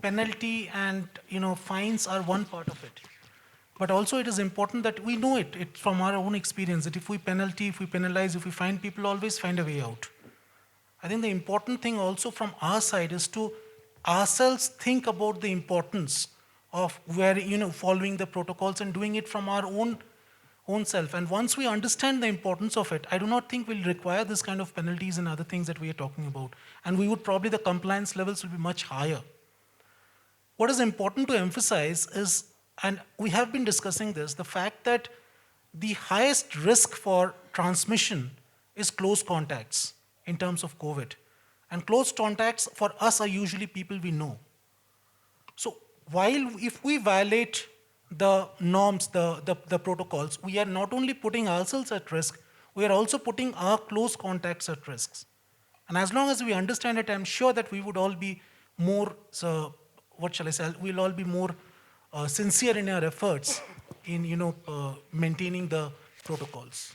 penalty and fines are one part of it. But also it is important that we know it from our own experience, that if we penalize, if we fine, people always find a way out. I think the important thing also from our side is to ourselves think about the importance of following the protocols and doing it from our own self. And once we understand the importance of it, I do not think we'll require this kind of penalties and other things that we are talking about. And we would probably, the compliance levels will be much higher. What is important to emphasize is, and we have been discussing this, the fact that the highest risk for transmission is close contacts in terms of COVID. And close contacts for us are usually people we know. So while if we violate the norms, the protocols, we are not only putting ourselves at risk, we are also putting our close contacts at risks. And as long as we understand it, I'm sure that we would all be more, we'll all be more sincere in our efforts in maintaining the protocols.